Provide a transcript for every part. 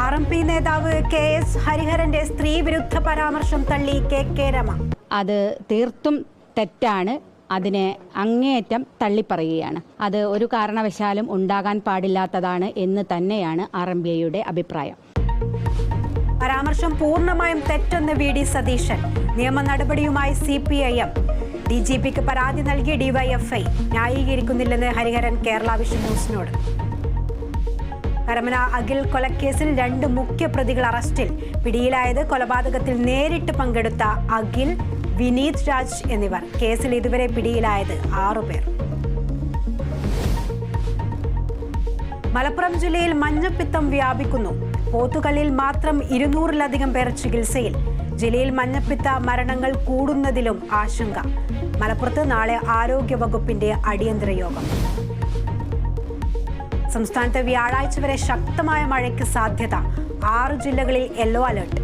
RMP നേതാവ് KS ഹരിഹരന്റെ സ്ത്രീവിരുദ്ധ പരാമർശം തള്ളി KK രമ. അത് തീർത്തും തെറ്റാണ്. അതിനെ അങ്ങേയറ്റം തള്ളിപ്പറയുകയാണ്. അത് ഒരു കാരണവശാലും ഉണ്ടാകാൻ പാടില്ലാത്തതാണ് എന്ന് തന്നെയാണ് RMPയുടെ അഭിപ്രായം. പരാമർശം പൂർണ്ണമായും തെറ്റെന്ന് VD സതീശൻ. നിയമ നടപടിയുമായി CPIM. DGPക്ക് പരാതി നൽകിയ DYFI ന്യായീകരിക്കുന്നില്ലെന്ന് ഹരിഹരൻ കേരള വിഷൻ ന്യൂസിനോട്. കരമന അഖിൽ കൊലക്കേസിൽ 2 മുഖ്യ പ്രതികൾ അറസ്റ്റിൽ. പിടിയിലായത് കൊലപാതകത്തിൽ നേരിട്ട് പങ്കെടുത്ത അഖിൽ, വിനീത് രാജ് എന്നിവർ. കേസിൽ ഇതുവരെ പിടിയിലായത് 6 പേർ. മലപ്പുറം ജില്ലയിൽ മഞ്ഞപ്പിത്തം വ്യാപിക്കുന്നു. പോത്തുകല്ലിൽ മാത്രം 200-ലധികം പേർ ചികിത്സയിൽ. ജില്ലയിൽ മഞ്ഞപ്പിത്ത മരണങ്ങൾ കൂടുന്നതിലും ആശങ്ക. മലപ്പുറത്ത് നാളെ ആരോഗ്യ വകുപ്പിന്റെ അടിയന്തര യോഗം. സംസ്ഥാനത്ത് വ്യാഴാഴ്ച വരെ ശക്തമായ മഴയ്ക്ക് സാധ്യത. 6 ജില്ലകളിൽ യെല്ലോ അലർട്ട്.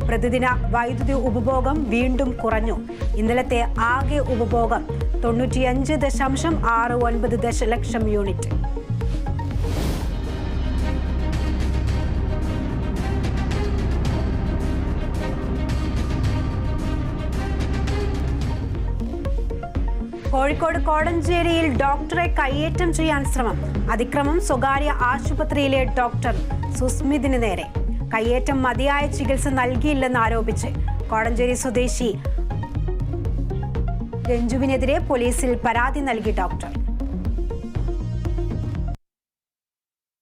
പ്രതിദിന വൈദ്യുതി ഉപഭോഗം വീണ്ടും കുറഞ്ഞു. ഇന്നലത്തെ ആകെ ഉപഭോഗം 95.69 ദശലക്ഷം യൂണിറ്റ്. കോഴിക്കോട് കോടഞ്ചേരിയിൽ ഡോക്ടറെ കയ്യേറ്റം ചെയ്യാൻ ശ്രമം. അതിക്രമം സ്വകാര്യ ആശുപത്രിയിലെ ഡോക്ടർ സുസ്മിതിന് നേരെ. കയ്യേറ്റം മതിയായ ചികിത്സ നൽകിയില്ലെന്ന് ആരോപിച്ച് കോടഞ്ചേരി സ്വദേശി രഞ്ജുവിനെതിരെ പോലീസിൽ പരാതി നൽകി ഡോക്ടർ.